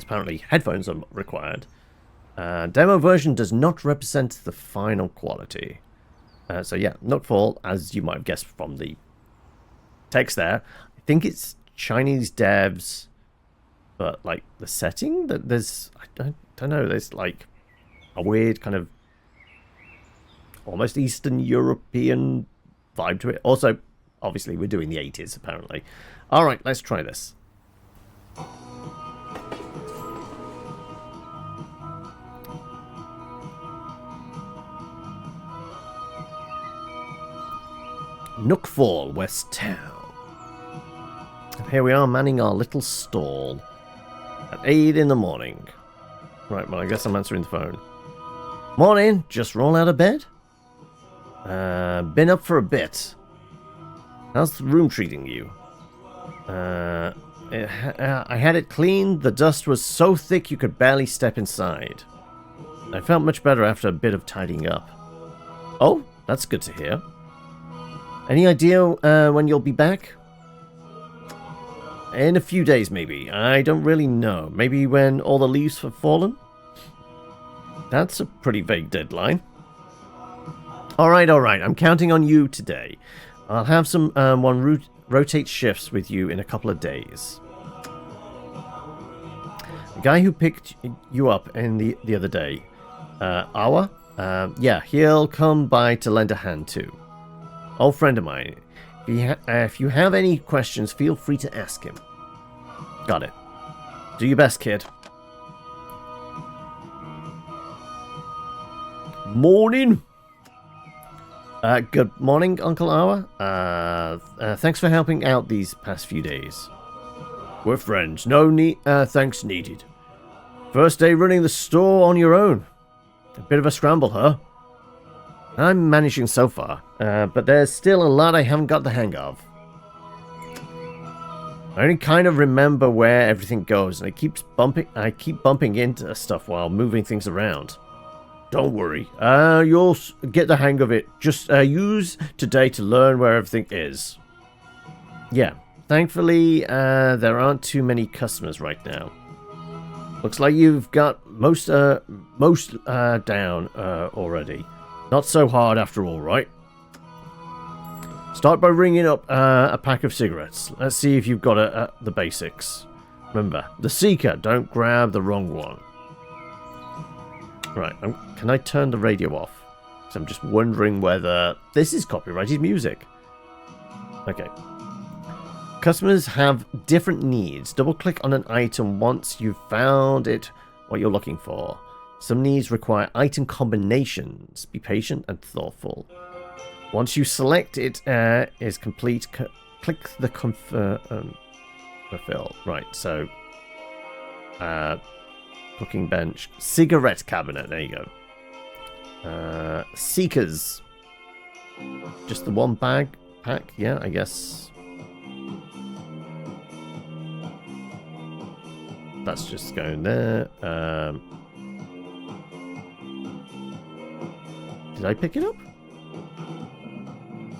apparently headphones are required. Demo version does not represent the final quality. So yeah, Nook Fall, as you might have guessed from the text there, I think it's Chinese devs, but like the setting that there's, I don't know, there's like a weird kind of almost Eastern European vibe to it. Also, obviously, we're doing the 80s apparently. All right, let's try this. Nook Fall, West Town. And here we are manning our little stall at 8 in the morning. Right, well, I guess I'm answering the phone. Morning, just roll out of bed? Been up for a bit. How's the room treating you? I had it cleaned. The dust was so thick you could barely step inside. I felt much better after a bit of tidying up. Oh, that's good to hear. Any idea when you'll be back? In a few days, maybe. I don't really know. Maybe when all the leaves have fallen? That's a pretty vague deadline. Alright. I'm counting on you today. I'll have some rotate shifts with you in a couple of days. The guy who picked you up in the other day, Awa? Yeah, he'll come by to lend a hand too. Old friend of mine. If you have any questions, feel free to ask him. Got it. Do your best, kid. Morning. Good morning, Uncle Awa. Thanks for helping out these past few days. We're friends. No thanks needed. First day running the store on your own. A bit of a scramble, huh? I'm managing so far, but there's still a lot I haven't got the hang of. I only kind of remember where everything goes, and I keep bumping into stuff while moving things around. Don't worry, you'll get the hang of it. Just use today to learn where everything is. Yeah, thankfully there aren't too many customers right now. Looks like you've got most down already. Not so hard after all, right? Start by ringing up a pack of cigarettes. Let's see if you've got the basics. Remember, the seeker, don't grab the wrong one. Right, can I turn the radio off? Because I'm just wondering whether this is copyrighted music. Okay. Customers have different needs. Double-click on an item once you've found it, what you're looking for. Some needs require item combinations. Be patient and thoughtful. Once you select it is complete, click the confirm fulfill. Right, so cooking bench, cigarette cabinet. There you go. Seekers. Just the one pack. Yeah, I guess. That's just going there. Did I pick it up?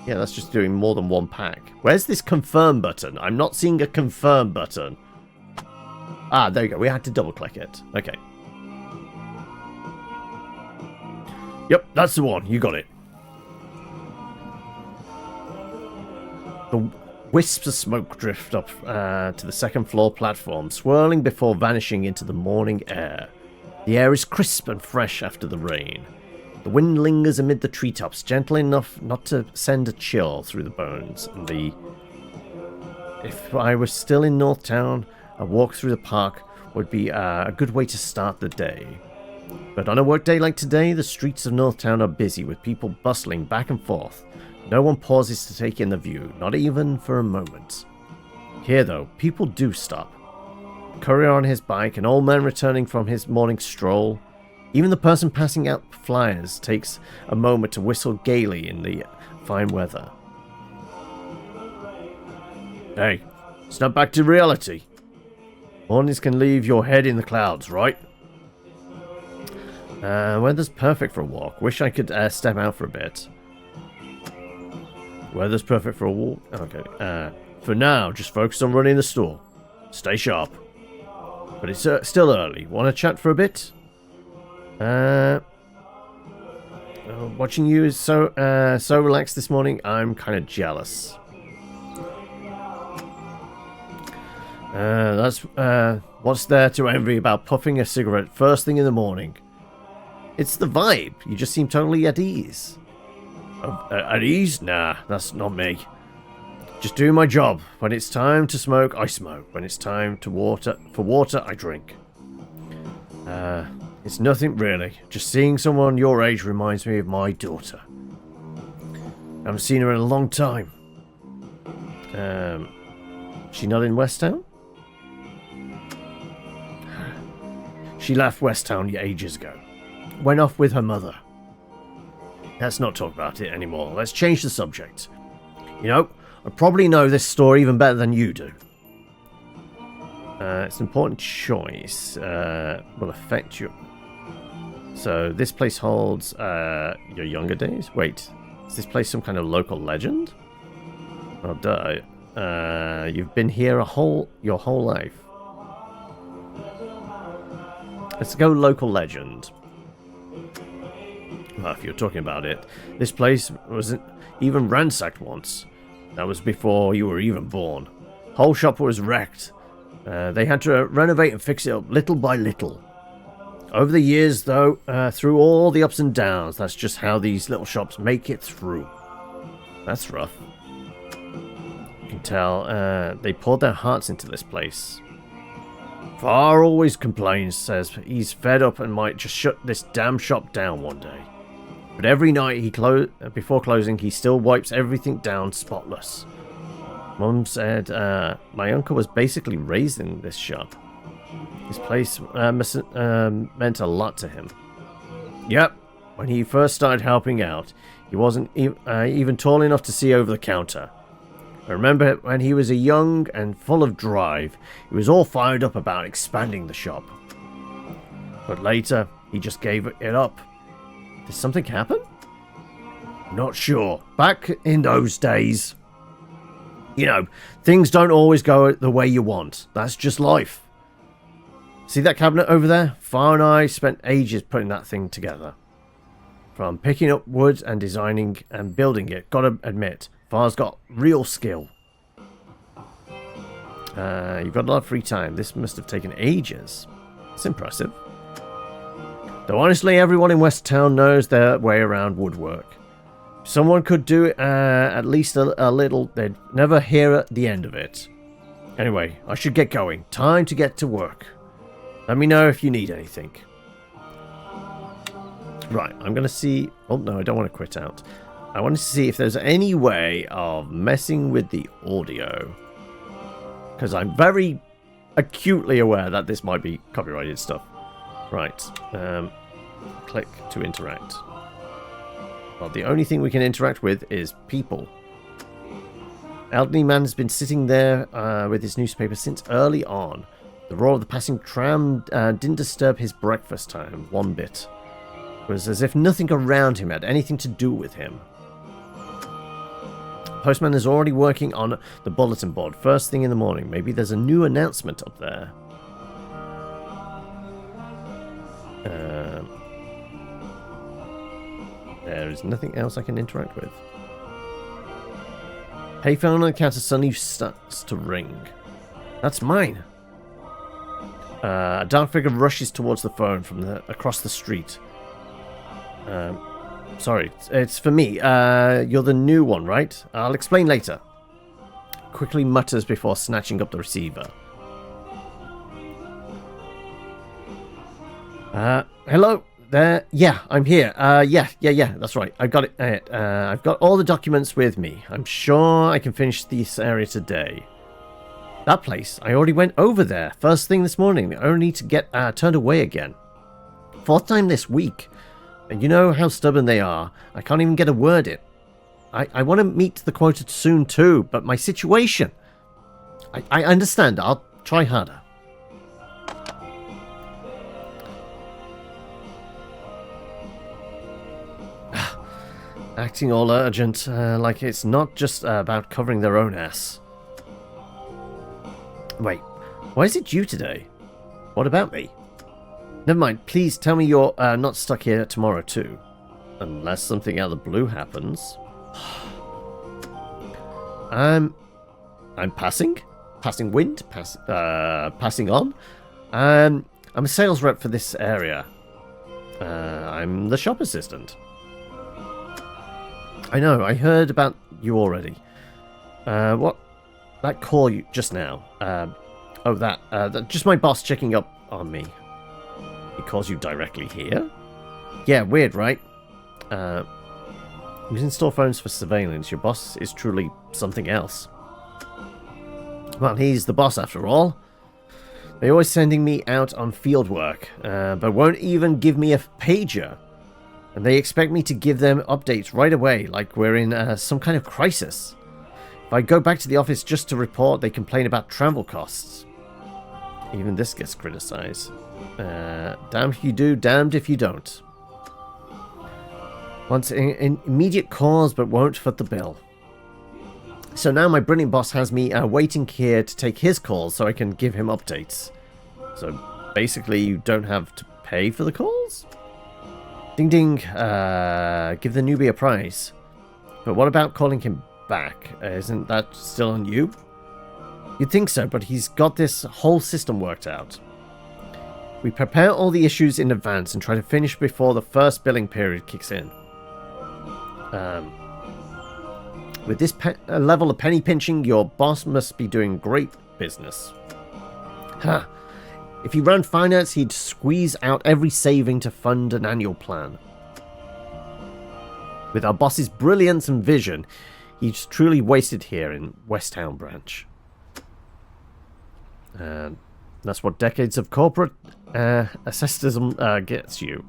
Yeah, that's just doing more than one pack. Where's this confirm button? I'm not seeing a confirm button. Ah, there you go. We had to double click it. Okay. Yep, that's the one. You got it. The wisps of smoke drift up to the second floor platform, swirling before vanishing into the morning air. The air is crisp and fresh after the rain. The wind lingers amid the treetops, gentle enough not to send a chill through the bones. And if I were still in North Town, a walk through the park would be a good way to start the day. But on a workday like today, the streets of North Town are busy with people bustling back and forth. No one pauses to take in the view, not even for a moment. Here, though, people do stop. A courier on his bike, an old man returning from his morning stroll. Even the person passing out flyers takes a moment to whistle gaily in the fine weather. Hey, snap back to reality. Mornings can leave your head in the clouds, right? Weather's perfect for a walk. Wish I could step out for a bit. Weather's perfect for a walk? Okay. For now, just focus on running the store. Stay sharp. But it's still early. Want to chat for a bit? Watching you is so relaxed this morning. I'm kind of jealous. That's what's there to envy about puffing a cigarette first thing in the morning? It's the vibe. You just seem totally at ease. At ease? Nah, that's not me. Just doing my job. When it's time to smoke, I smoke. When it's time to water, I drink. It's nothing really. Just seeing someone your age reminds me of my daughter. I haven't seen her in a long time. She not in West Town? She left West Town ages ago. Went off with her mother. Let's not talk about it anymore. Let's change the subject. You know, I probably know this story even better than you do. It's an important choice. Will affect you. So this place holds your younger days? Wait, is this place some kind of local legend? Oh, duh. You've been here your whole life. Let's go local legend. Well, if you're talking about it, this place wasn't even ransacked once. That was before you were even born. Whole shop was wrecked. They had to renovate and fix it up little by little. Over the years, though, through all the ups and downs, that's just how these little shops make it through. That's rough. You can tell they poured their hearts into this place. Far always complains, says he's fed up and might just shut this damn shop down one day. But every night before closing, he still wipes everything down spotless. Mum said my uncle was basically raised in this shop. This place meant a lot to him. Yep, when he first started helping out, he wasn't even tall enough to see over the counter. I remember when he was young and full of drive, he was all fired up about expanding the shop. But later, he just gave it up. Did something happen? Not sure. Back in those days, you know, things don't always go the way you want. That's just life. See that cabinet over there? Far and I spent ages putting that thing together. From picking up wood and designing and building it, gotta admit, Far's got real skill. You've got a lot of free time. This must have taken ages. It's impressive. Though honestly, everyone in West Town knows their way around woodwork. If someone could do it at least a little, they'd never hear the end of it. Anyway, I should get going. Time to get to work. Let me know if you need anything. Right, I'm going to see... Oh, no, I don't want to quit out. I want to see if there's any way of messing with the audio. Because I'm very acutely aware that this might be copyrighted stuff. Right. Click to interact. Well, the only thing we can interact with is people. Elderly man has been sitting there with his newspaper since early on. The roar of the passing tram didn't disturb his breakfast time one bit. It was as if nothing around him had anything to do with him. Postman is already working on the bulletin board first thing in the morning. Maybe there's a new announcement up there. There is nothing else I can interact with. Payphone on the counter suddenly starts to ring. That's mine. A dark figure rushes towards the phone from across the street. Sorry, it's for me. You're the new one, right? I'll explain later. Quickly mutters before snatching up the receiver. Hello? There? Yeah, I'm here. Yeah, that's right. I've got it. I've got all the documents with me. I'm sure I can finish this area today. That place, I already went over there first thing this morning. I only need to get turned away again. Fourth time this week. And you know how stubborn they are. I can't even get a word in. I want to meet the quota soon too, but my situation... I understand. I'll try harder. Acting all urgent, like it's not just about covering their own ass. Wait, why is it due today? What about me? Never mind, please tell me you're not stuck here tomorrow too. Unless something out of the blue happens. I'm passing? Passing wind? Passing on? I'm a sales rep for this area. I'm the shop assistant. I know, I heard about you already. What? That call you just now. Just my boss checking up on me. He calls you directly here? Yeah, weird, right? Using store phones for surveillance, your boss is truly something else. Well, he's the boss after all. They're always sending me out on field work, but won't even give me a pager. And they expect me to give them updates right away, like we're in some kind of crisis. If I go back to the office just to report, they complain about travel costs. Even this gets criticized. Damned if you do, damned if you don't. Wants an immediate cause, but won't foot the bill. So now my brilliant boss has me waiting here to take his calls so I can give him updates. So basically you don't have to pay for the calls? Ding ding, give the newbie a prize. But what about calling him back? Isn't that still on you? You'd think so, but he's got this whole system worked out. We prepare all the issues in advance and try to finish before the first billing period kicks in. With this level of penny pinching, your boss must be doing great business. Ha! If he ran finance, he'd squeeze out every saving to fund an annual plan. With our boss's brilliance and vision, he's truly wasted here in West Town Branch. And that's what decades of corporate asceticism gets you.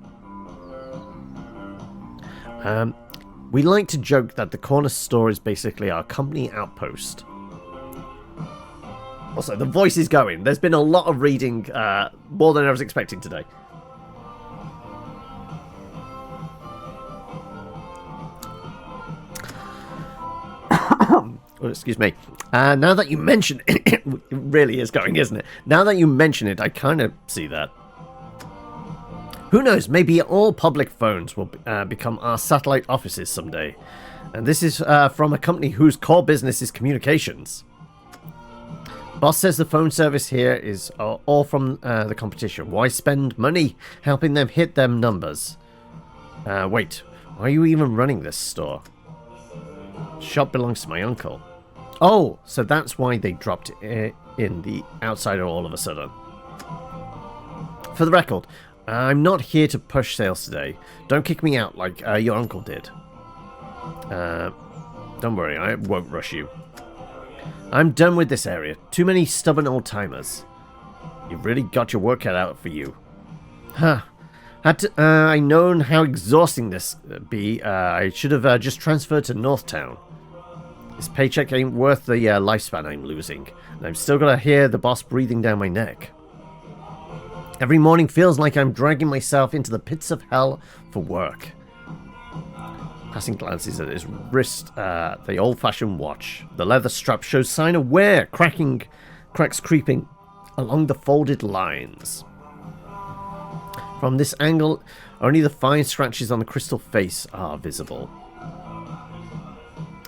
We like to joke that the corner store is basically our company outpost. Also, the voice is going. There's been a lot of reading, more than I was expecting today. Oh, excuse me. Now that you mention it, it really is going, isn't it? Now that you mention it, I kind of see that. Who knows, maybe all public phones will become our satellite offices someday. And this is from a company whose core business is communications. Boss says the phone service here is all from the competition. Why spend money helping them hit them numbers? Wait, why are you even running this store? Shop belongs to my uncle. Oh, so that's why they dropped in the outsider all of a sudden. For the record, I'm not here to push sales today. Don't kick me out like your uncle did. Don't worry, I won't rush you. I'm done with this area. Too many stubborn old-timers. You've really got your work cut out for you. Huh. Had I known how exhausting this be, I should have just transferred to Northtown. This paycheck ain't worth the lifespan I'm losing. And I'm still gonna hear the boss breathing down my neck. Every morning feels like I'm dragging myself into the pits of hell for work. Passing glances at his wrist, the old-fashioned watch. The leather strap shows sign of wear, cracks creeping along the folded lines. From this angle, only the fine scratches on the crystal face are visible.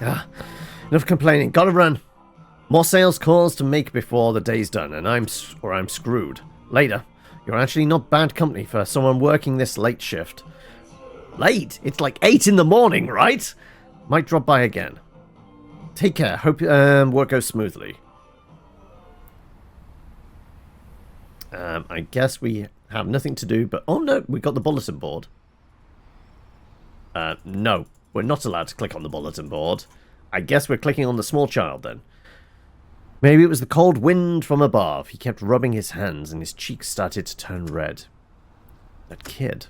Enough complaining. Gotta run. More sales calls to make before the day's done, and I'm screwed. Later. You're actually not bad company for someone working this late shift. Late? It's like 8 in the morning, right? Might drop by again. Take care. Hope work goes smoothly. I guess we have nothing to do, but... Oh no, we got the bulletin board. No, we're not allowed to click on the bulletin board. I guess we're clicking on the small child then. Maybe it was the cold wind from above. He kept rubbing his hands and his cheeks started to turn red. That kid.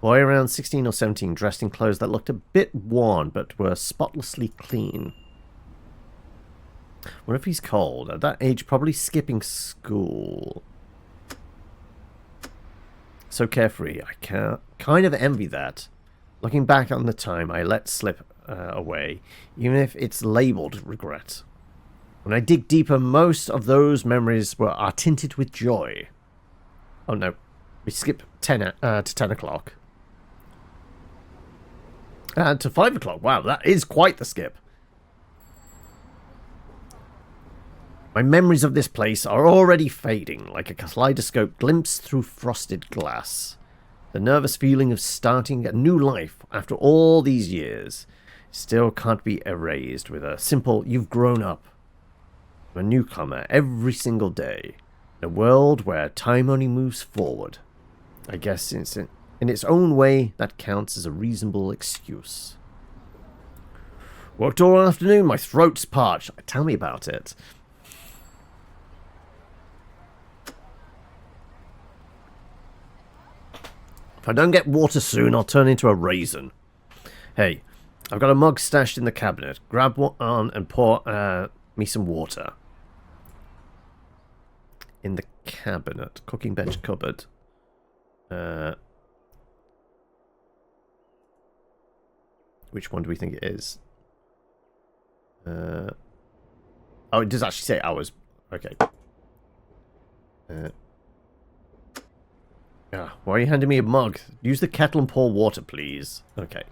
Boy around 16 or 17, dressed in clothes that looked a bit worn but were spotlessly clean. What if he's cold? At that age, probably skipping school. So carefree. I kind of envy that. Looking back on the time I let slip away, even if it's labelled regret. When I dig deeper, most of those memories are tinted with joy. Oh no, we skip 10 to 10 o'clock. And to 5 o'clock. Wow, that is quite the skip. My memories of this place are already fading, like a kaleidoscope glimpsed through frosted glass. The nervous feeling of starting a new life after all these years still can't be erased with a simple, "you've grown up." I'm a newcomer every single day, in a world where time only moves forward. I guess in its own way, that counts as a reasonable excuse. Worked all afternoon, my throat's parched. Tell me about it. If I don't get water soon, I'll turn into a raisin. Hey, I've got a mug stashed in the cabinet. Grab one and pour me some water. In the cabinet. Cooking bench cupboard. Which one do we think it is? Oh, it does actually say hours. Okay. Why are you handing me a mug? Use the kettle and pour water, please. Okay.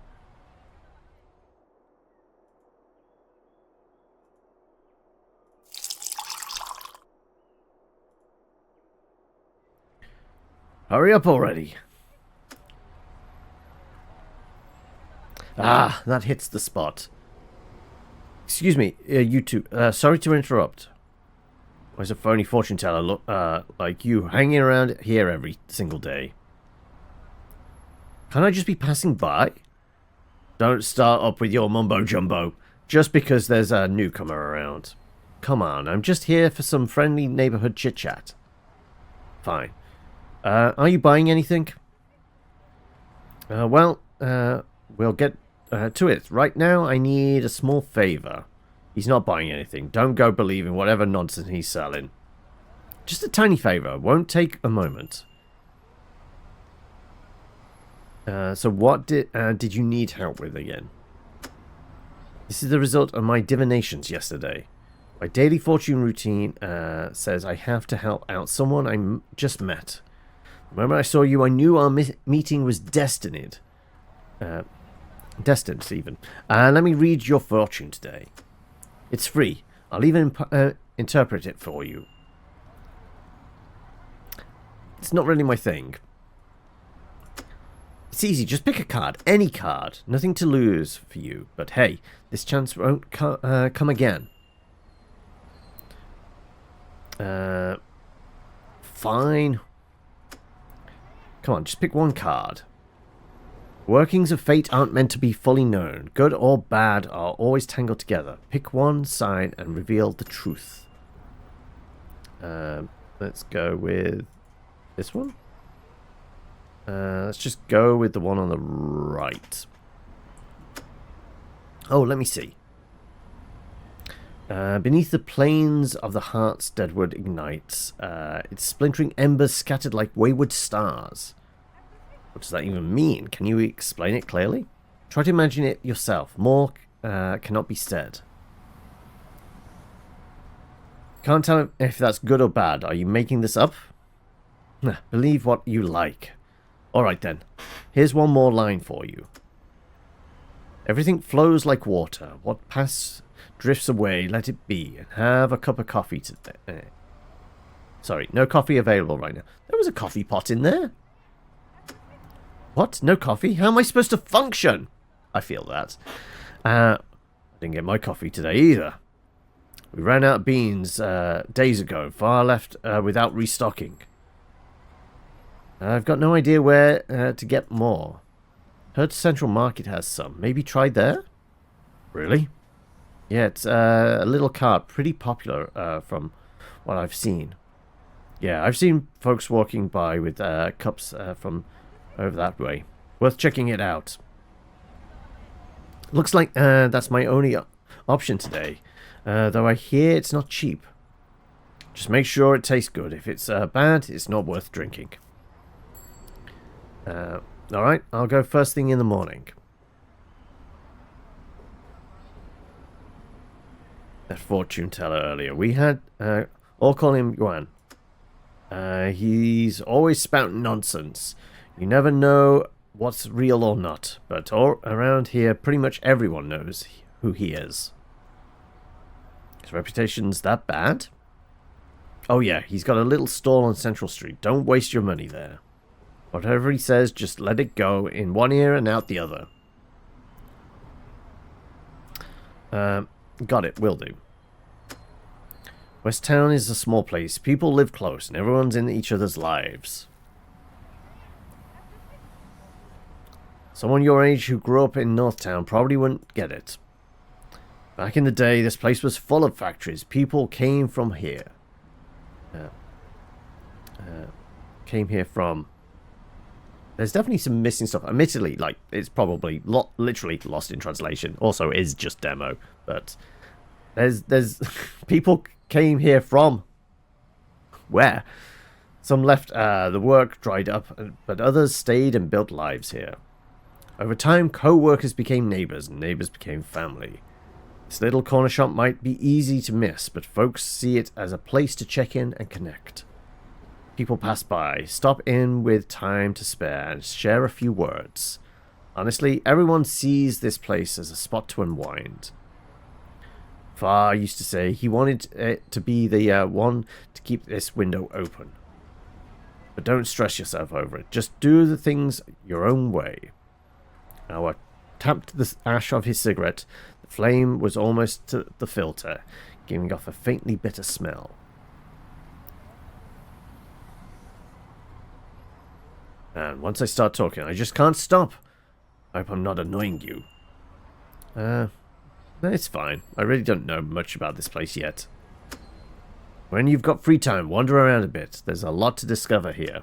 Hurry up already. Ah, that hits the spot. Excuse me, you two. Sorry to interrupt. Why's a phony fortune teller look like you hanging around here every single day? Can't I just be passing by? Don't start up with your mumbo jumbo just because there's a newcomer around. Come on, I'm just here for some friendly neighborhood chit chat. Fine. Are you buying anything? We'll get to it. Right now, I need a small favor. He's not buying anything. Don't go believing whatever nonsense he's selling. Just a tiny favor. Won't take a moment. So what did you need help with again? This is the result of my divinations yesterday. My daily fortune routine says I have to help out someone I just met. The moment I saw you, I knew our meeting was destined. Destined, even. Let me read your fortune today. It's free. I'll even interpret it for you. It's not really my thing. It's easy. Just pick a card. Any card. Nothing to lose for you. But hey, this chance won't come again. Fine. Come on, just pick one card. Workings of fate aren't meant to be fully known. Good or bad are always tangled together. Pick one side and reveal the truth. Let's go with this one. Let's just go with the one on the right. Oh, let me see. Beneath the plains of the heart's deadwood ignites. Its splintering embers scattered like wayward stars. What does that even mean? Can you explain it clearly? Try to imagine it yourself. More cannot be said. Can't tell if that's good or bad. Are you making this up? Believe what you like. Alright then. Here's one more line for you. Everything flows like water. What passes drifts away. Let it be. And have a cup of coffee today. Sorry, no coffee available right now. There was a coffee pot in there. What? No coffee? How am I supposed to function? I feel that. I didn't get my coffee today either. We ran out of beans days ago. Far left without restocking. I've got no idea where to get more. Heard Central Market has some. Maybe try there? Really? Yeah, it's a little cart. Pretty popular from what I've seen. Yeah, I've seen folks walking by with cups from over that way. Worth checking it out. Looks like that's my only option today. Though I hear it's not cheap. Just make sure it tastes good. If it's bad, it's not worth drinking. Alright, I'll go first thing in the morning. That fortune teller earlier. We had... I'll call him Yuan. He's always spouting nonsense. You never know what's real or not, but all around here, pretty much everyone knows who he is. His reputation's that bad? Oh yeah, he's got a little stall on Central Street. Don't waste your money there. Whatever he says, just let it go in one ear and out the other. Got it, will do. West Town is a small place. People live close and everyone's in each other's lives. Someone your age who grew up in North Town probably wouldn't get it. Back in the day, this place was full of factories. People came from here. Came here from... There's definitely some missing stuff. Admittedly, like, it's probably literally lost in translation. Also, is just demo. But there's people came here from where? Some left, the work dried up, but others stayed and built lives here. Over time, co-workers became neighbors, and neighbors became family. This little corner shop might be easy to miss, but folks see it as a place to check in and connect. People pass by, stop in with time to spare, and share a few words. Honestly, everyone sees this place as a spot to unwind. Farr used to say he wanted it to be the one to keep this window open. But don't stress yourself over it. Just do the things your own way. Howard tapped the ash of his cigarette. The flame was almost to the filter, giving off a faintly bitter smell. And once I start talking, I just can't stop. I hope I'm not annoying you. It's fine. I really don't know much about this place yet. When you've got free time, wander around a bit. There's a lot to discover here.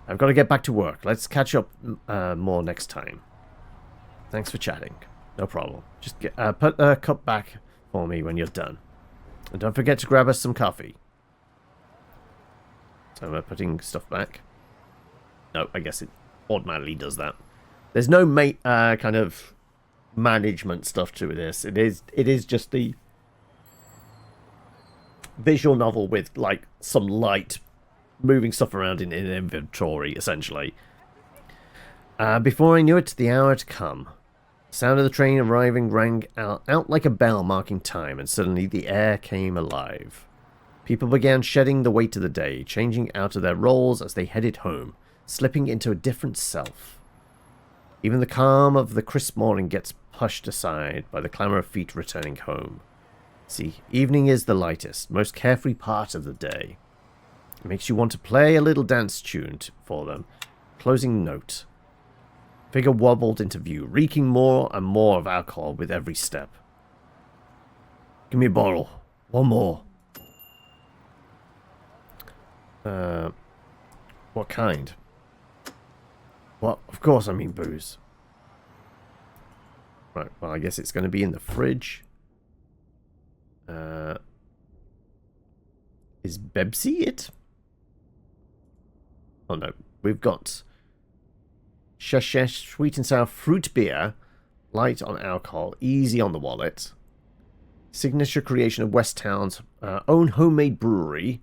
I've got to get back to work. Let's catch up more next time. Thanks for chatting. No problem. Just put a cup back for me when you're done. And don't forget to grab us some coffee. So we're putting stuff back. No, I guess it automatically does that. There's no kind of management stuff to this. It is just the visual novel with like some light moving stuff around in inventory, essentially. Before I knew it, the hour had come. The sound of the train arriving rang out like a bell marking time, and suddenly the air came alive. People began shedding the weight of the day, changing out of their roles as they headed home, slipping into a different self. Even the calm of the crisp morning gets pushed aside by the clamour of feet returning home. See, evening is the lightest, most carefree part of the day. It makes you want to play a little dance tune for them. Closing note. Figure wobbled into view, reeking more and more of alcohol with every step. Give me a bottle. One more. What kind? Well, of course I mean booze. Right, well I guess it's going to be in the fridge. Is Bebsy it? Oh no, we've got Shashesh sweet and sour fruit beer, light on alcohol, easy on the wallet. Signature creation of West Town's own homemade brewery.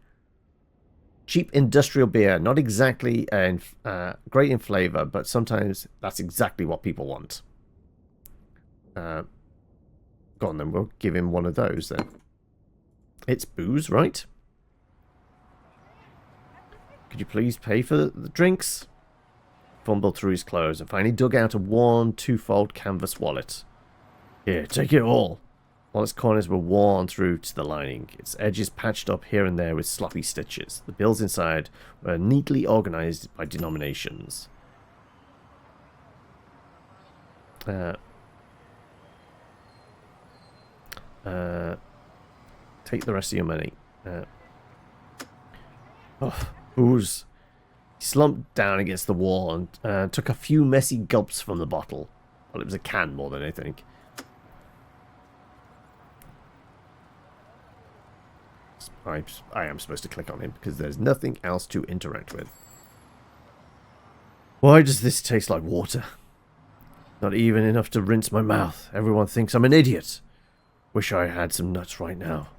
Cheap industrial beer, not exactly great in flavour, but sometimes that's exactly what people want. Go on then, we'll give him one of those then. It's booze, right? Could you please pay for the drinks? Fumbled through his clothes and finally dug out a worn two-fold canvas wallet. Here, take it all. Wallet's corners were worn through to the lining, its edges patched up here and there with sloppy stitches. The bills inside were neatly organised by denominations. Take the rest of your money. Booze. He slumped down against the wall and took a few messy gulps from the bottle. Well, it was a can more than anything. I am supposed to click on him because there's nothing else to interact with. Why does this taste like water? Not even enough to rinse my mouth. Everyone thinks I'm an idiot. Wish I had some nuts right now.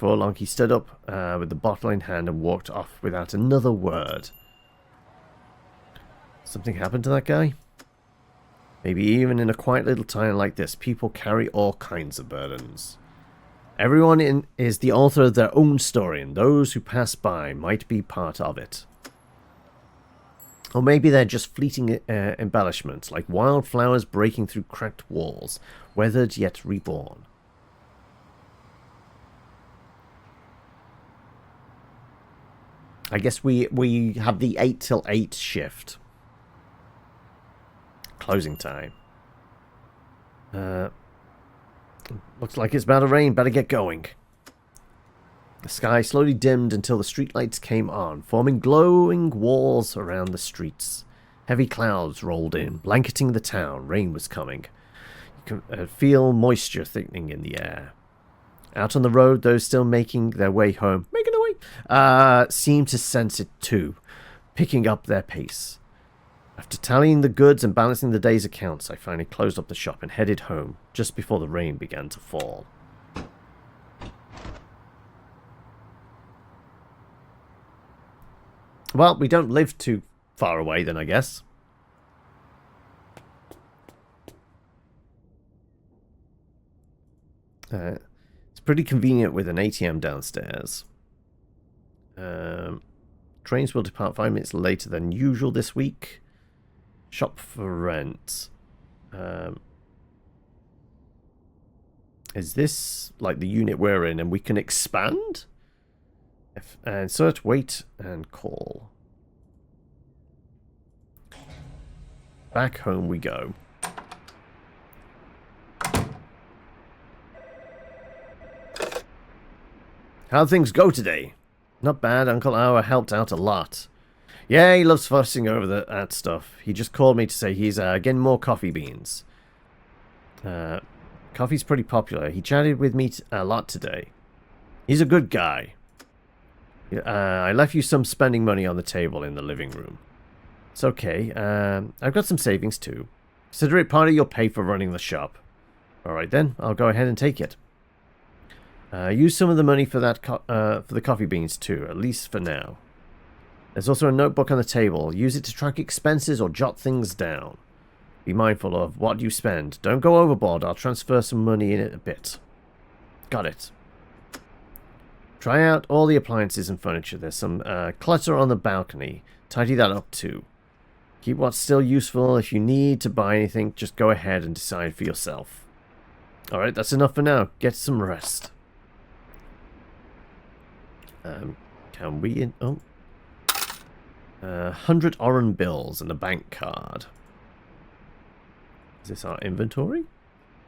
Before long, he stood up with the bottle in hand and walked off without another word. Something happened to that guy? Maybe even in a quiet little town like this, people carry all kinds of burdens. Everyone is the author of their own story, and those who pass by might be part of it. Or maybe they're just fleeting embellishments, like wildflowers breaking through cracked walls, weathered yet reborn. I guess we have the 8 till 8 shift. Closing time. Looks like it's about to rain. Better get going. The sky slowly dimmed until the streetlights came on, forming glowing walls around the streets. Heavy clouds rolled in, blanketing the town. Rain was coming. You can feel moisture thickening in the air. Out on the road, those still making their way home, seemed to sense it too, picking up their pace. After tallying the goods and balancing the day's accounts, I finally closed up the shop and headed home, just before the rain began to fall. Well, we don't live too far away then, I guess. It's pretty convenient with an ATM downstairs. Trains will depart 5 minutes later than usual this week. Shop for rent. Is this like the unit we're in and we can expand? And search, wait, and call. Back home we go. How'd things go today? Not bad. Uncle Our helped out a lot. Yeah, he loves fussing over that stuff. He just called me to say he's getting more coffee beans. Coffee's pretty popular. He chatted with me a lot today. He's a good guy. I left you some spending money on the table in the living room. It's okay. I've got some savings too. Consider it part of your pay for running the shop. Alright then, I'll go ahead and take it. Use some of the money for that for the coffee beans too, at least for now. There's also a notebook on the table. Use it to track expenses or jot things down. Be mindful of what you spend. Don't go overboard. I'll transfer some money in it a bit. Got it. Try out all the appliances and furniture. There's some clutter on the balcony. Tidy that up too. Keep what's still useful. If you need to buy anything, just go ahead and decide for yourself. Alright, that's enough for now. Get some rest. Can we... Oh. 100 orange bills and a bank card. Is this our inventory?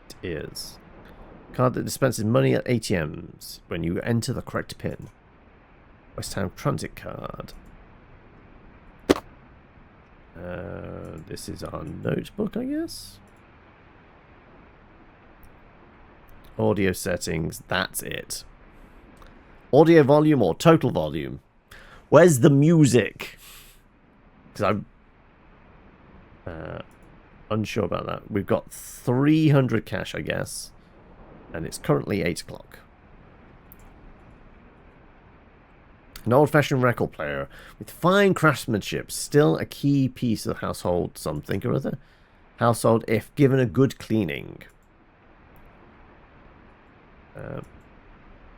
It is. Card that dispenses money at ATMs when you enter the correct pin. West Ham Transit card. This is our notebook, I guess. Audio settings, that's it. Audio volume or total volume? Where's the music? Because I'm unsure about that. We've got 300 cash, I guess. And it's currently 8 o'clock. An old-fashioned record player with fine craftsmanship. Still a key piece of household something or other. Household if given a good cleaning.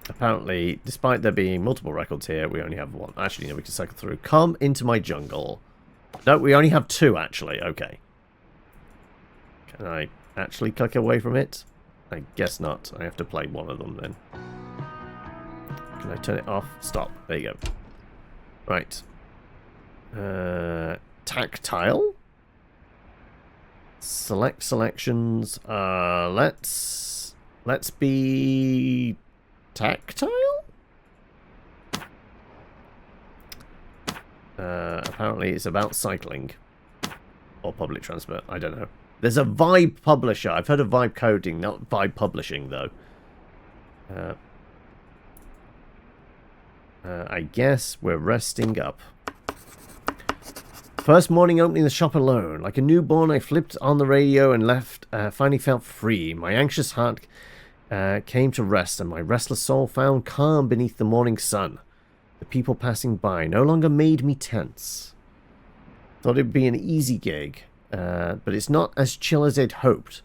Apparently, despite there being multiple records here, we only have one. Actually, no, we can cycle through. Come into my jungle. No, we only have 2, actually. Okay. Can I actually click away from it? I guess not. I have to play one of them then. Can I turn it off? Stop. There you go. Right. Tactile? Select selections. Let's be... tactile? Apparently it's about cycling. Or public transport. I don't know. There's a Vibe publisher. I've heard of Vibe coding, not Vibe publishing, though. I guess we're resting up. First morning opening the shop alone. Like a newborn, I flipped on the radio and left. Finally felt free. My anxious heart came to rest, and my restless soul found calm beneath the morning sun. The people passing by no longer made me tense. Thought it'd be an easy gig, but it's not as chill as I'd hoped.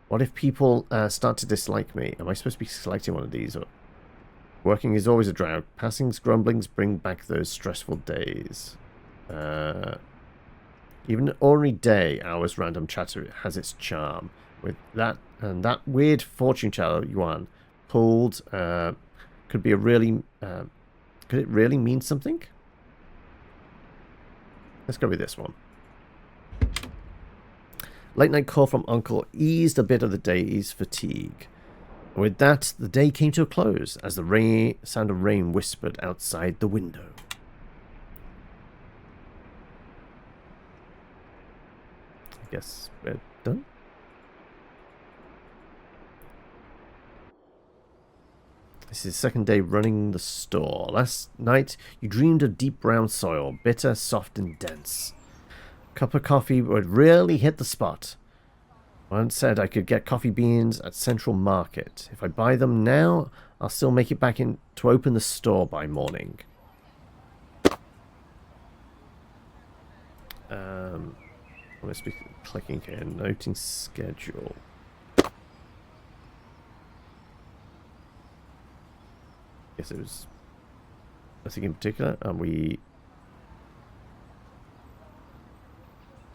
What if people start to dislike me? Am I supposed to be selecting one of these? Or... Working is always a drought. Passings, grumblings bring back those stressful days. Even an ordinary day, hours random chatter has its charm. With that and that weird fortune teller Yuan pulled, could be a really, could it really mean something? Let's go with this one. Late night call from Uncle eased a bit of the day's fatigue. With that, the day came to a close as the sound of rain whispered outside the window. I guess we're done. This is the second day running the store. Last night, you dreamed of deep brown soil, bitter, soft, and dense. A cup of coffee would really hit the spot. Once said I could get coffee beans at Central Market. If I buy them now, I'll still make it back in to open the store by morning. I'm going to be clicking here. Noting schedule. Guess it was nothing in particular, and we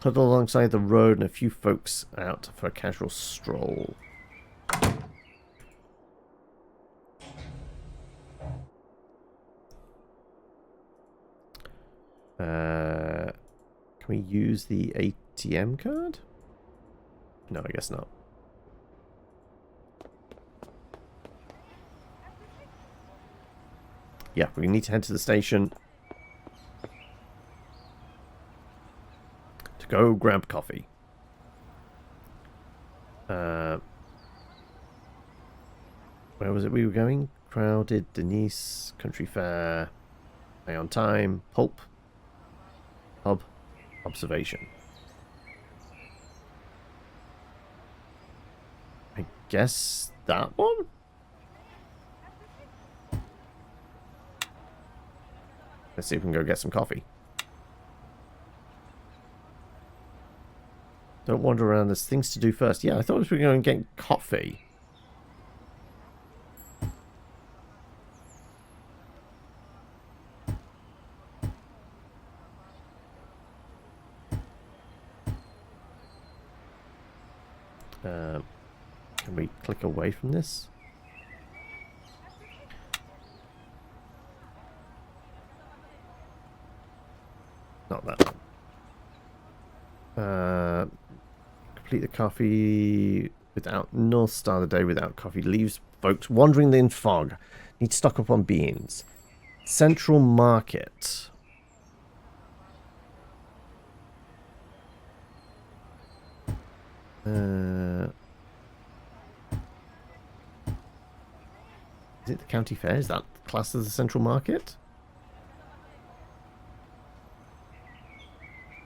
huddled alongside the road and a few folks out for a casual stroll. Can we use the ATM card? No, I guess not. Yeah, we need to head to the station to go grab coffee. Where was it we were going? Crowded, Denise, Country Fair, Stay on Time, Pulp, Hub, Observation. I guess that one? Let's see if we can go get some coffee. Don't wander around. There's things to do first. Yeah, I thought we were going to get coffee. Can we click away from this? Not that one. Complete the coffee without North Star the day without coffee. Leaves folks wandering in fog. Need to stock up on beans. Central Market. Is it the county fair? Is that classed as a central market?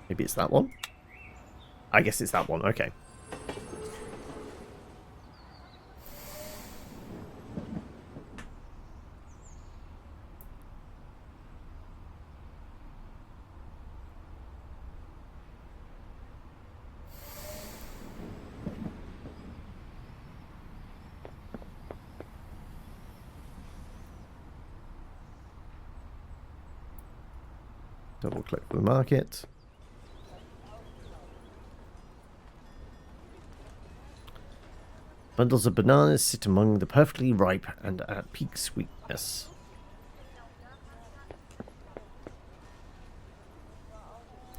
Maybe it's that one? I guess it's that one, okay. Double click for the market. Bundles of bananas sit among the perfectly ripe and at peak sweetness.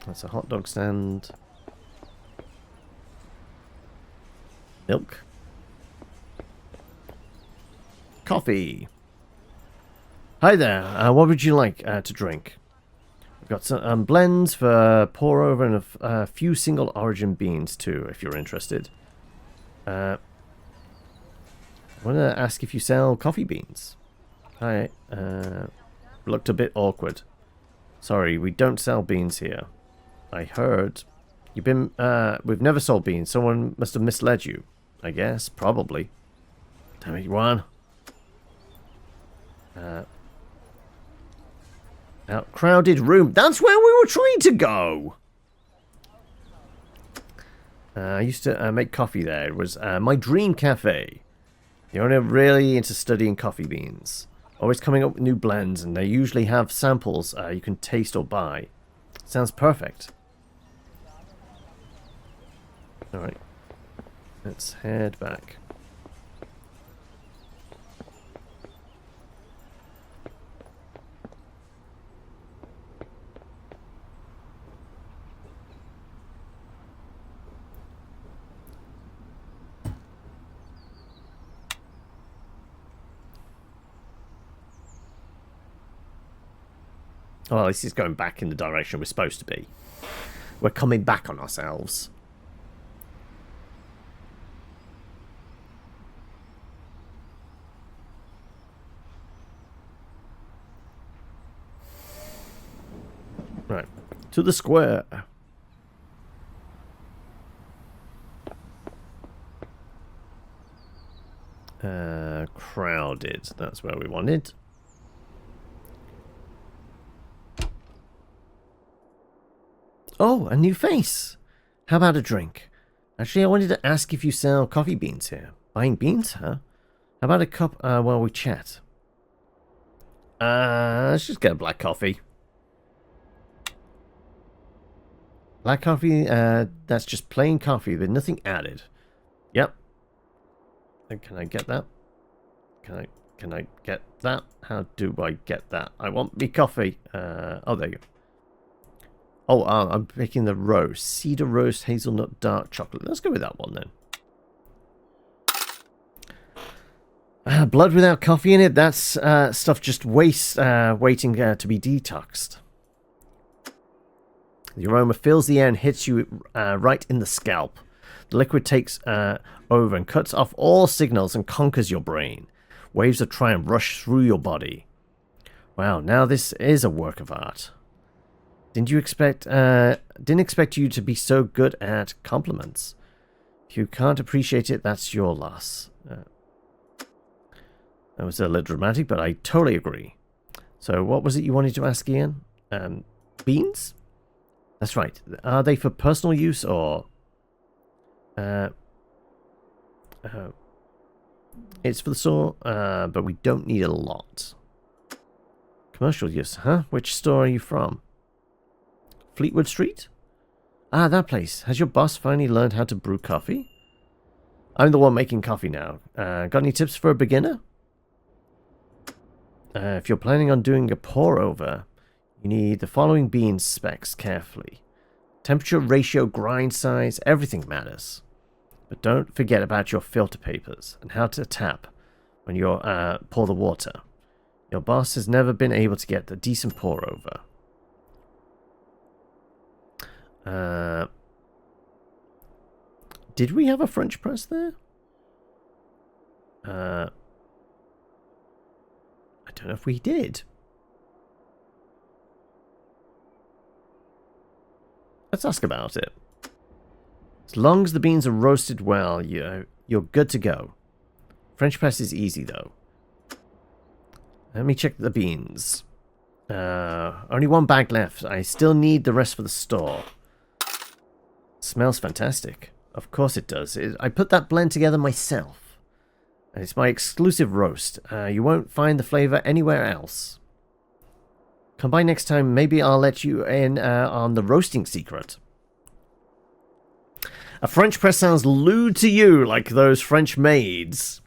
That's a hot dog stand. Milk. Coffee. Hi there. What would you like to drink? We've got some blends for pour over and a few single origin beans too, if you're interested. I want to ask if you sell coffee beans. Hi. Looked a bit awkward. Sorry, we don't sell beans here. I heard. You've been, we've never sold beans. Someone must have misled you. I guess, probably. Damn it, Yuan. Out crowded room. That's where we were trying to go. I used to make coffee there. It was my dream cafe. The owner really into studying coffee beans. Always coming up with new blends, and they usually have samples you can taste or buy. Sounds perfect. Alright. Let's head back. Well, this is going back in the direction we're supposed to be. We're coming back on ourselves. Right. To the square. Crowded. That's where we wanted. Oh, a new face. How about a drink? Actually, I wanted to ask if you sell coffee beans here. Buying beans, huh? How about a cup while we chat? Let's just get a black coffee. Black coffee, that's just plain coffee with nothing added. Yep. And can I get that? Can I get that? How do I get that? I want me coffee. Oh, there you go. Oh, I'm picking the roast. Cedar roast, hazelnut, dark chocolate. Let's go with that one then. Blood without coffee in it. That's stuff just waiting to be detoxed. The aroma fills the air and hits you right in the scalp. The liquid takes over and cuts off all signals and conquers your brain. Waves of triumph rush through your body. Wow, now this is a work of art. Didn't expect you to be so good at compliments. If you can't appreciate it, that's your loss. That was a little dramatic, but I totally agree. So what was it you wanted to ask, Ian? Beans? That's right. Are they for personal use or... it's for the store, but we don't need a lot. Commercial use, huh? Which store are you from? Fleetwood Street? Ah, that place. Has your boss finally learned how to brew coffee? I'm the one making coffee now. Got any tips for a beginner? If you're planning on doing a pour-over, you need the following bean specs carefully. Temperature, ratio, grind size, everything matters. But don't forget about your filter papers and how to tap when you pour the water. Your boss has never been able to get a decent pour-over. Did we have a French press there? I don't know if we did. Let's ask about it. As long as the beans are roasted well, you're good to go. French press is easy though. Let me check the beans. Only one bag left. I still need the rest for the store. Smells fantastic. Of course it does. I put that blend together myself. It's my exclusive roast. You won't find the flavor anywhere else. Come by next time. Maybe I'll let you in on the roasting secret. A French press sounds lewd to you, like those French maids.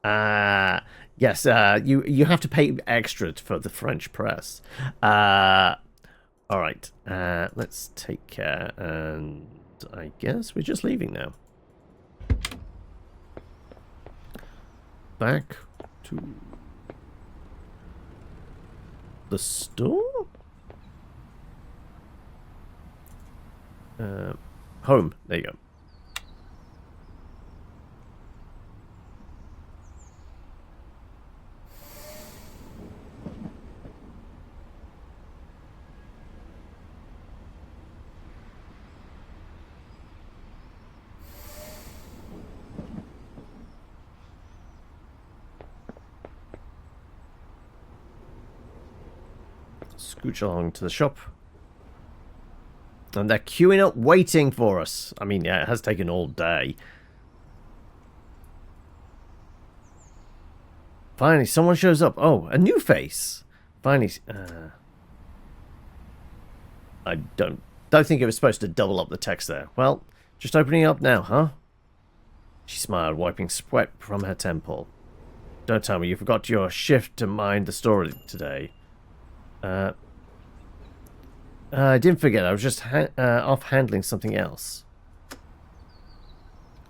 Yes, you have to pay extra for the French press. Alright, let's take care, and I guess we're just leaving now. Back to the store? Home, there you go. Scooch along to the shop. And they're queuing up waiting for us. I mean, yeah, it has taken all day. Finally, someone shows up. Oh, a new face. Finally. I don't think it was supposed to double up the text there. Well, just opening up now, huh? She smiled, wiping sweat from her temple. Don't tell me you forgot your shift to mind the story today. I didn't forget. I was just off handling something else.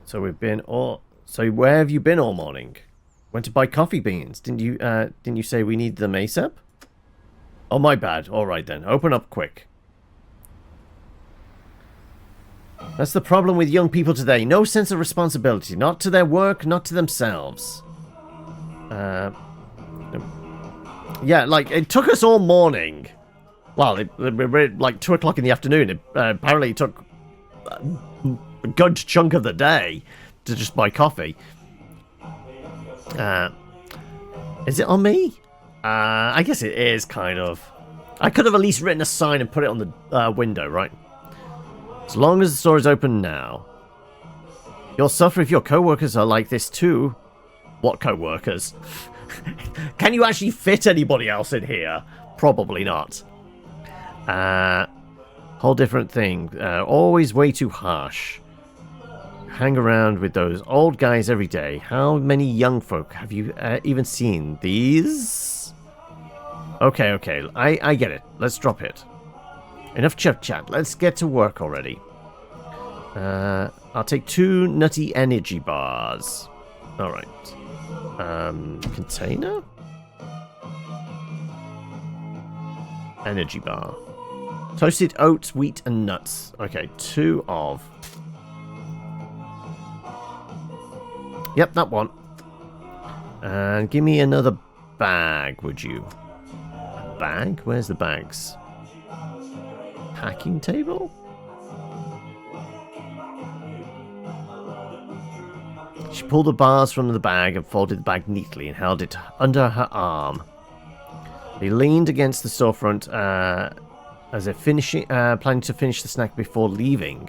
So we've been all. So where have you been all morning? Went to buy coffee beans. Didn't you say we need them ASAP? Oh, my bad. All right then. Open up quick. That's the problem with young people today. No sense of responsibility. Not to their work, not to themselves. Yeah, like, it took us all morning. Well, we're like 2 o'clock in the afternoon. Apparently it took a good chunk of the day to just buy coffee. Is it on me? I guess it is, kind of. I could have at least written a sign and put it on the window, right? As long as the store is open now. You'll suffer if your co-workers are like this too. What co-workers? Can you actually fit anybody else in here? Probably not. Whole different thing. Always way too harsh. Hang around with those old guys every day. How many young folk have you even seen? These? Okay. I get it. Let's drop it. Enough chit-chat. Let's get to work already. I'll take 2 nutty energy bars. Alright. Container? Energy bar. Toasted oats, wheat, and nuts. Okay, 2 of. Yep, that one. And give me another bag, would you? A bag? Where's the bags? Packing table? She pulled the bars from the bag and folded the bag neatly and held it under her arm. They leaned against the storefront as if planning to finish the snack before leaving.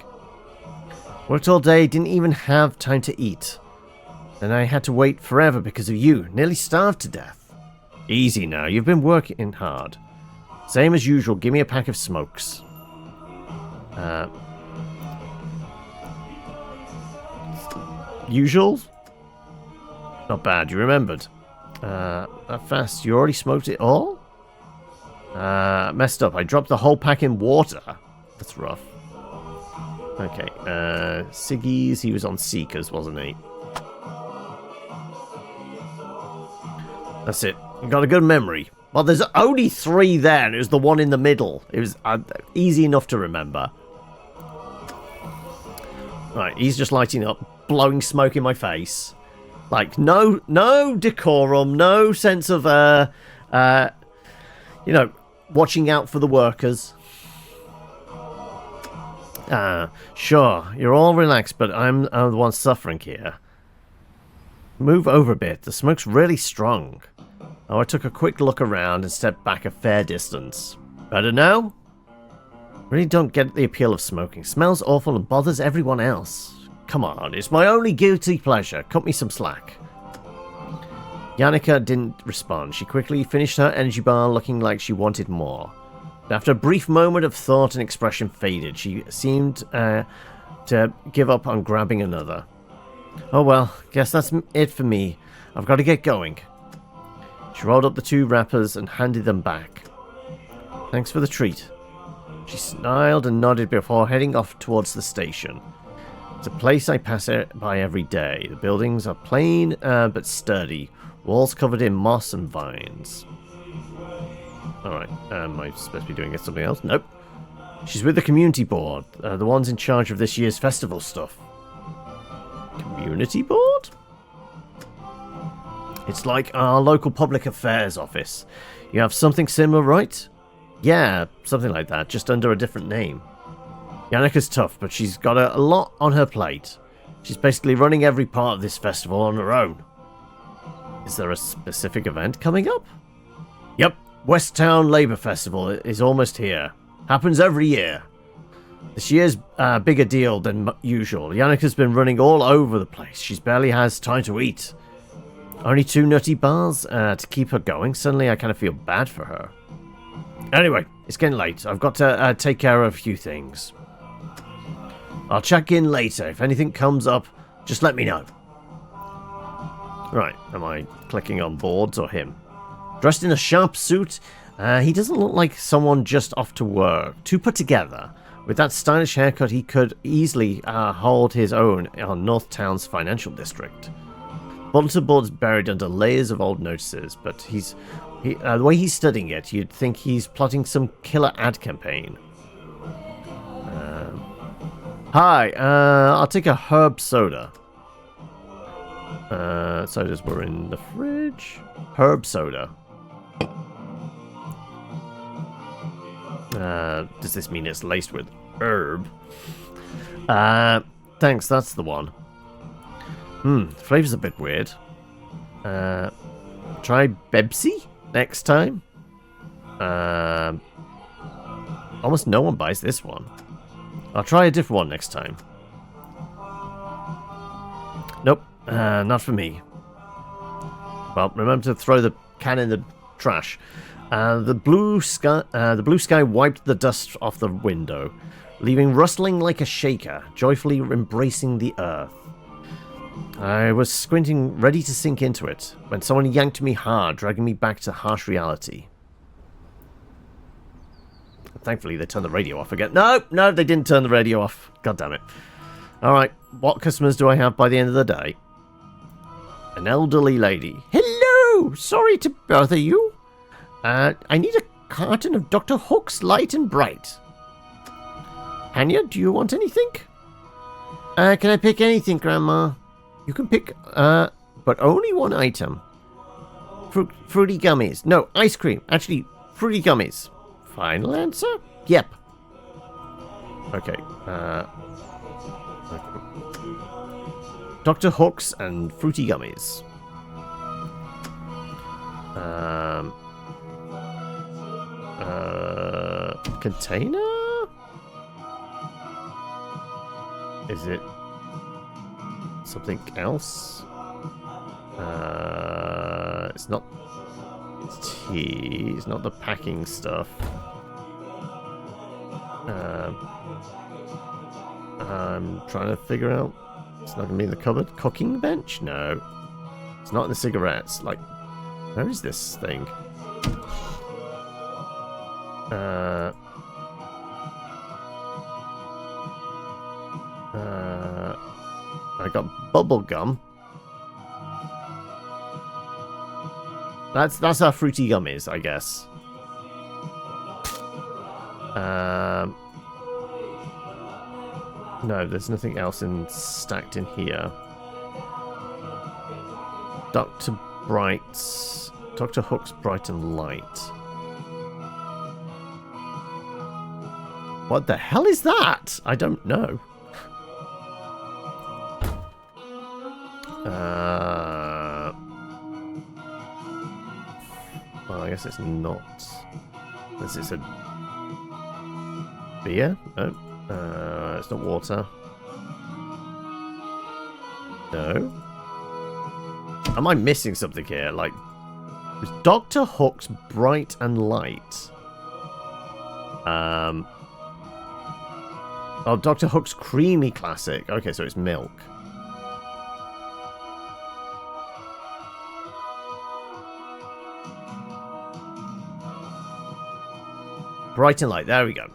Worked all day, didn't even have time to eat. Then I had to wait forever because of you. Nearly starved to death. Easy now, you've been working hard. Same as usual, give me a pack of smokes. Usual? Not bad, you remembered. That fast, you already smoked it all? Messed up, I dropped the whole pack in water. That's rough. Okay, Siggy's, he was on Seekers, wasn't he? That's it. You got a good memory. Well, there's only 3 there, and it was the one in the middle. It was easy enough to remember. Right, he's just lighting up, blowing smoke in my face. Like, no decorum, no sense of, you know, watching out for the workers. Sure, you're all relaxed, but I'm the one suffering here. Move over a bit, the smoke's really strong. Oh, I took a quick look around and stepped back a fair distance. Better now? Really don't get the appeal of smoking. Smells awful and bothers everyone else. Come on, it's my only guilty pleasure. Cut me some slack. Yannicka didn't respond. She quickly finished her energy bar looking like she wanted more. After a brief moment of thought and expression faded, she seemed to give up on grabbing another. Oh well, guess that's it for me. I've got to get going. She rolled up the 2 wrappers and handed them back. Thanks for the treat. She smiled and nodded before heading off towards the station. It's a place I pass by every day. The buildings are plain but sturdy, walls covered in moss and vines. Alright, am I supposed to be doing something else? Nope. She's with the community board, the ones in charge of this year's festival stuff. Community board? It's like our local public affairs office. You have something similar, right? Yeah, something like that, just under a different name. Yannicka's tough, but she's got a lot on her plate. She's basically running every part of this festival on her own. Is there a specific event coming up? Yep, West Town Labour Festival is almost here. Happens every year. This year's a bigger deal than usual. Yannika's been running all over the place. She barely has time to eat. Only 2 nutty bars to keep her going. Suddenly I kind of feel bad for her. Anyway, it's getting late. I've got to take care of a few things. I'll check in later. If anything comes up, just let me know. Right, am I clicking on boards or him? Dressed in a sharp suit, he doesn't look like someone just off to work. Too put together. With that stylish haircut, he could easily hold his own on North Town's financial district. Bulletin boards buried under layers of old notices, but the way he's studying it, you'd think he's plotting some killer ad campaign. Hi, I'll take a herb soda. Sodas were in the fridge. Herb soda. Does this mean it's laced with herb? Thanks, that's the one. The flavor's a bit weird. Try Bebsi next time. Almost no one buys this one. I'll try a different one next time. Nope, not for me. Well, remember to throw the can in the trash. The blue sky wiped the dust off the window, leaving rustling like a shaker, joyfully embracing the earth. I was squinting, ready to sink into it, when someone yanked me hard, dragging me back to harsh reality. Thankfully, they turned the radio off again. No, they didn't turn the radio off. God damn it. Alright, what customers do I have by the end of the day? An elderly lady. Hello! Sorry to bother you. I need a carton of Dr. Hook's Light and Bright. Hanya, do you want anything? Can I pick anything, Grandma? You can pick, but only one item. Fruity gummies. No, ice cream. Actually, fruity gummies. Final answer? Yep. Okay, Dr. Hook's and fruity gummies. Container? Is it something else? It's not tea. It's not the packing stuff. I'm trying to figure out. It's not going to be in the cupboard. Cooking bench? No. It's not in the cigarettes. Like, where is this thing? I got bubble gum. That's our fruity gummies, I guess. No, there's nothing else stacked in here. Dr. Hook's Bright and Light. What the hell is that? I don't know. Well, I guess it's not. This is a beer? No. It's not water. No. Am I missing something here? Like, it's Dr. Hook's Bright and Light. Oh, Dr. Hook's Creamy Classic. Okay, so it's milk. Bright and Light. There we go.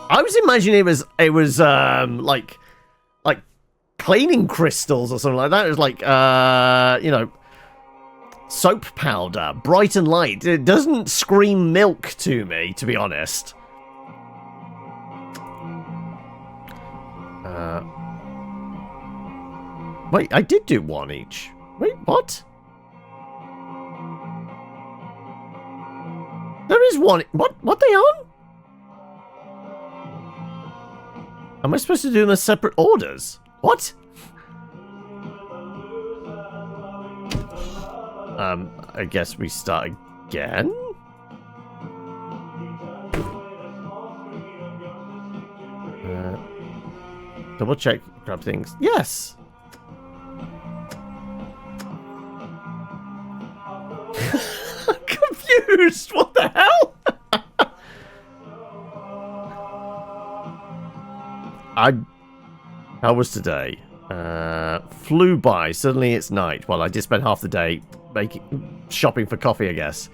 I was imagining it was like cleaning crystals or something like that. It was like you know, soap powder, Bright and Light. It doesn't scream milk to me, to be honest. Wait, I did do one each. Wait, what? There is one. What they on? Am I supposed to do them as separate orders? What? I guess we start again? Double check, grab things. Yes! I'm confused! What the hell? How was today? Flew by. Suddenly it's night. Well, I did spend half the day shopping for coffee, I guess.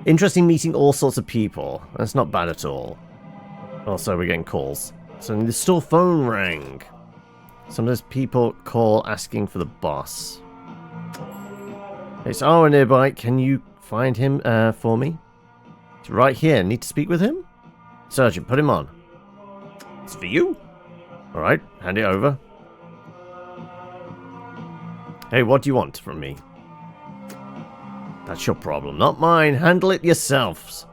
Interesting meeting all sorts of people. That's not bad at all. Also, we're getting calls. Suddenly the store phone rang. Sometimes people call asking for the boss. It's Ara nearby. Can you find him for me? He's right here. Need to speak with him? Sergeant, put him on. It's for you. Alright, hand it over. Hey, what do you want from me? That's your problem, not mine. Handle it yourselves.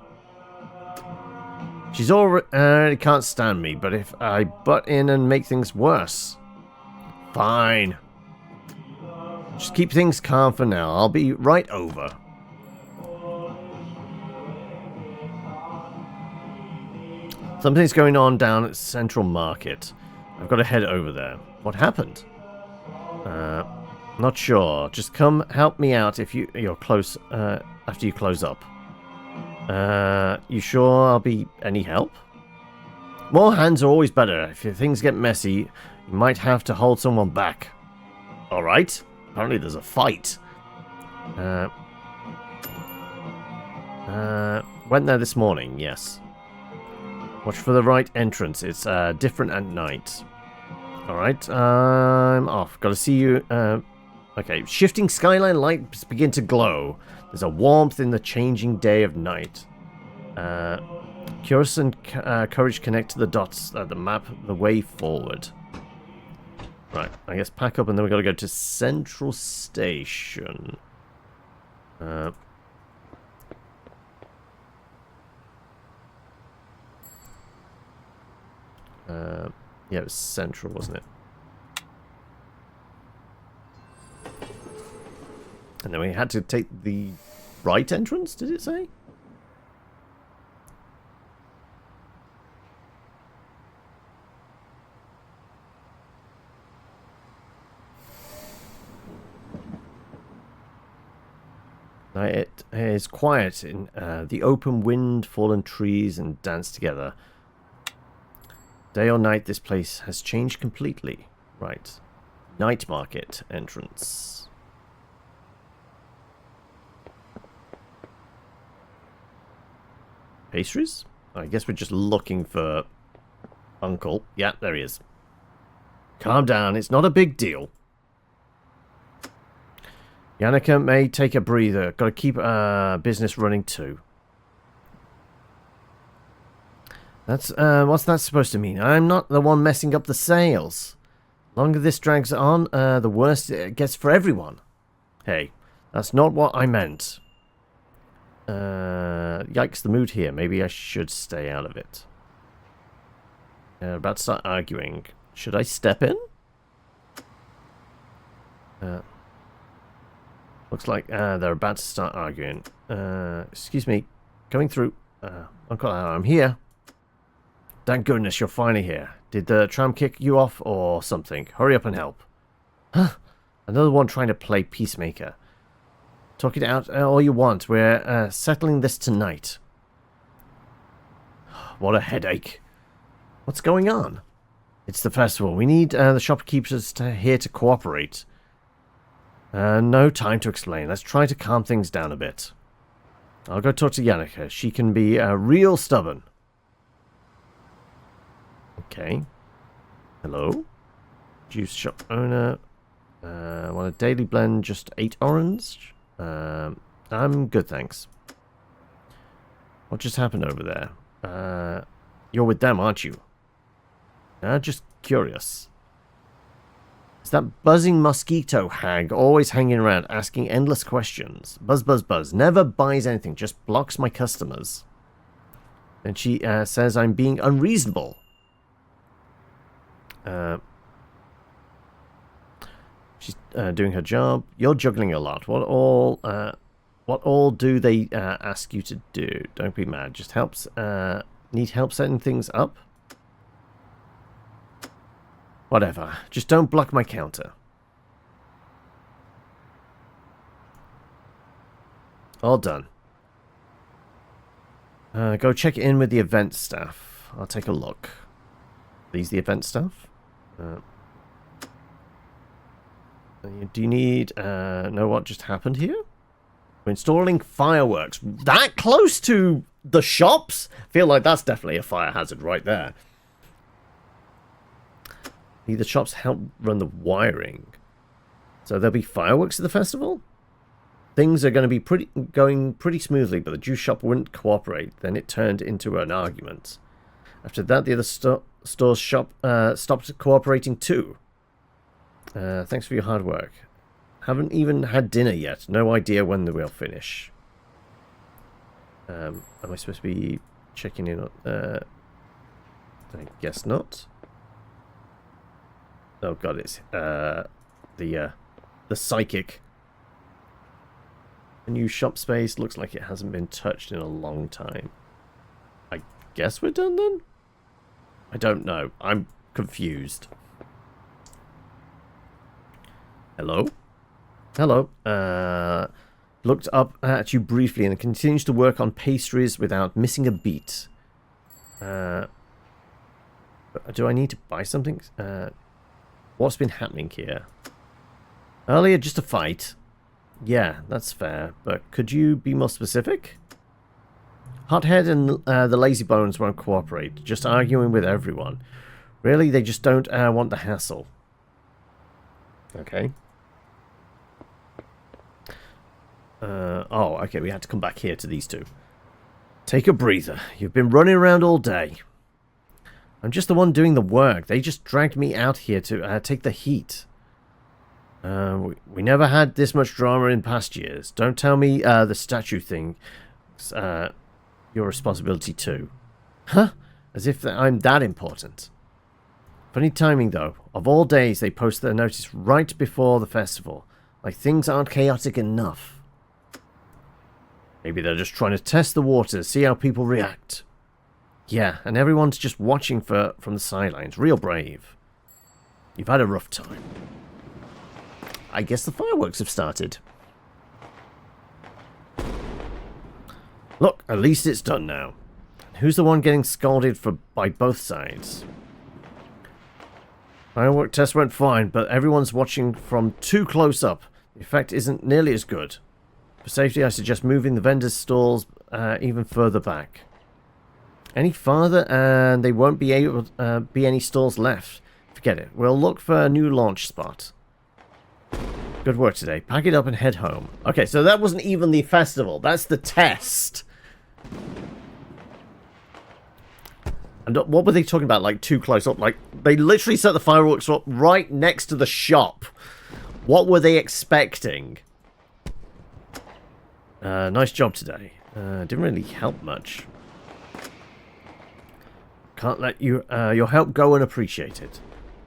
She's already can't stand me, but if I butt in and make things worse. Fine. Just keep things calm for now. I'll be right over. Something's going on down at Central Market. I've got to head over there. What happened? Not sure. Just come help me out if you're close after you close up. You sure I'll be any help? More hands are always better. If things get messy, you might have to hold someone back. Alright. Apparently there's a fight. Went there this morning, yes. Watch for the right entrance. It's different at night. Alright, I'm off. Gotta see you. Okay, shifting skyline lights begin to glow. There's a warmth in the changing day of night. Curious and courage connect to the dots that the map the way forward. Right, I guess pack up and then we've got to go to Central Station. Yeah, it was Central, wasn't it? And then we had to take the right entrance, did it say? It is quiet in the open wind, fallen trees, and dance together. Day or night, this place has changed completely. Right. Night market entrance. Pastries? I guess we're just looking for Uncle. Yeah, there he is. Calm down, it's not a big deal. Yannicka may take a breather. Gotta keep business running too. That's, what's that supposed to mean? I'm not the one messing up the sales. The longer this drags on, the worse it gets for everyone. Hey, that's not what I meant. Yikes, the mood here. Maybe I should stay out of it. About to start arguing. Should I step in? Looks like they're about to start arguing. Excuse me. Coming through. Uncle, I'm here. Thank goodness you're finally here. Did the tram kick you off or something? Hurry up and help. Huh? Another one trying to play peacemaker. Talk it out all you want. We're settling this tonight. What a headache. What's going on? It's the festival. We need the shopkeepers here to cooperate. No time to explain. Let's try to calm things down a bit. I'll go talk to Yannicka. She can be real stubborn. Okay. Hello? Juice shop owner. Want a daily blend, just 8 orange? I'm good, thanks. What just happened over there? You're with them, aren't you? Just curious. Is that buzzing mosquito hag always hanging around asking endless questions? Buzz, buzz, buzz. Never buys anything, just blocks my customers. And she says I'm being unreasonable. She's doing her job. You're juggling a lot. What all do they ask you to do? Don't be mad. Just helps. Need help setting things up? Whatever. Just don't block my counter. All done. Go check in with the event staff. I'll take a look. These the event staff? Do you need... know what just happened here? We're installing fireworks. That close to the shops? I feel like that's definitely a fire hazard right there. The shops help run the wiring. So there'll be fireworks at the festival? Things are going to be going pretty smoothly, but the juice shop wouldn't cooperate. Then it turned into an argument. After that, the other store's shop stopped cooperating too. Thanks for your hard work. Haven't even had dinner yet. No idea when we'll finish. Am I supposed to be checking in on... I guess not. Oh god, it's the psychic. A new shop space. Looks like it hasn't been touched in a long time. I guess we're done then? I don't know. I'm confused. Hello? Hello. Looked up at you briefly and continues to work on pastries without missing a beat. Do I need to buy something? What's been happening here? Earlier, just a fight. Yeah, that's fair, but could you be more specific? Hothead and the Lazy Bones won't cooperate, just arguing with everyone. Really, they just don't want the hassle. Okay. Oh, okay, we had to come back here to these two. Take a breather. You've been running around all day. I'm just the one doing the work. They just dragged me out here to take the heat. We never had this much drama in past years. Don't tell me the statue thing. Your responsibility too. Huh? As if I'm that important. Funny timing though. Of all days, they post their notice right before the festival. Like things aren't chaotic enough. Maybe they're just trying to test the waters, see how people react. Yeah, and everyone's just watching from the sidelines. Real brave. You've had a rough time. I guess the fireworks have started. Look, at least it's done now. Who's the one getting scolded by both sides? Firework test went fine, but everyone's watching from too close up. The effect isn't nearly as good. For safety, I suggest moving the vendors' stalls even further back. Any farther, and they won't be able be any stalls left. Forget it. We'll look for a new launch spot. Good work today. Pack it up and head home. Okay, so that wasn't even the festival. That's the test. And what were they talking about? Like, too close up? Like, they literally set the fireworks up right next to the shop. What were they expecting? Nice job today. Didn't really help much. Can't let your help go unappreciated.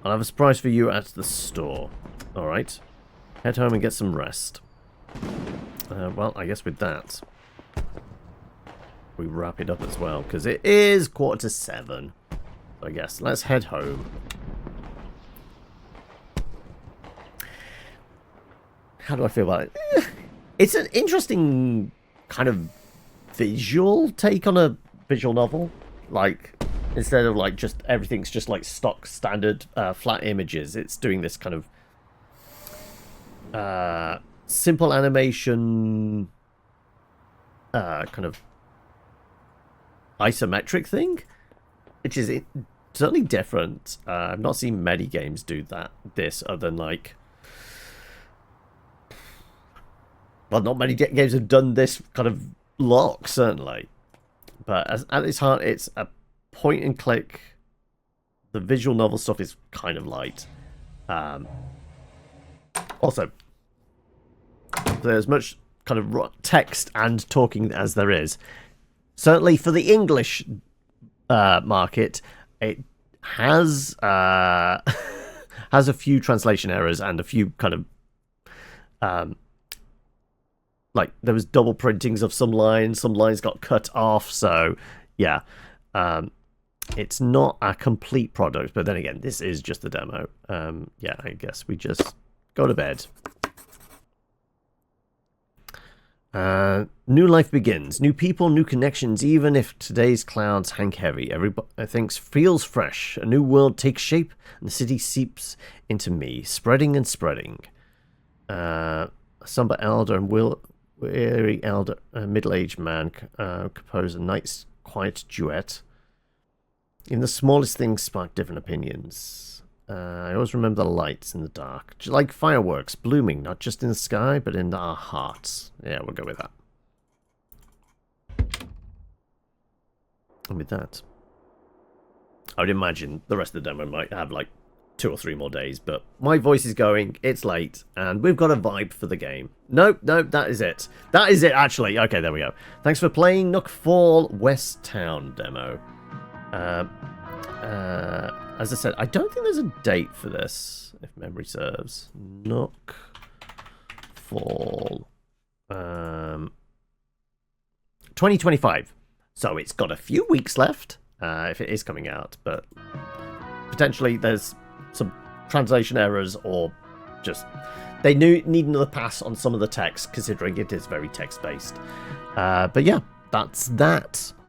I'll have a surprise for you at the store. Alright. Head home and get some rest. Well, I guess with that, we wrap it up as well, because it is 7:15. So I guess let's head home. How do I feel about it? It's an interesting kind of visual take on a visual novel. Like, instead of like just everything's just like stock standard flat images, it's doing this kind of simple animation kind of isometric thing, which is certainly different. I've not seen many games do this other than like, well, not many games have done this kind of look, certainly. But at its heart, it's a point and click. The visual novel stuff is kind of light. Also, there's much kind of text and talking as there is. Certainly for the English market, it has has a few translation errors and a few kind of like there was double printings of some lines got cut off. So yeah, It's not a complete product, but then again, this is just a demo. Yeah, I guess we just go to bed. New life begins. New people, new connections. Even if today's clouds hang heavy, everybody feels fresh. A new world takes shape, and the city seeps into me, spreading and spreading. A somber elder and weary elder, middle-aged man compose a night's quiet duet. In the smallest things spark different opinions. I always remember the lights in the dark. Like fireworks blooming, not just in the sky, but in our hearts. Yeah, we'll go with that. And with that, I would imagine the rest of the demo might have like 2 or 3 more days, but my voice is going, it's late, and we've got a vibe for the game. Nope, that is it. That is it, actually. Okay, there we go. Thanks for playing Nook Fall West Town demo. As I said, I don't think there's a date for this, if memory serves. Nook Fall 2025. So it's got a few weeks left, if it is coming out, but potentially there's some translation errors, or just they need another pass on some of the text, considering it is very text-based. But yeah, that's that.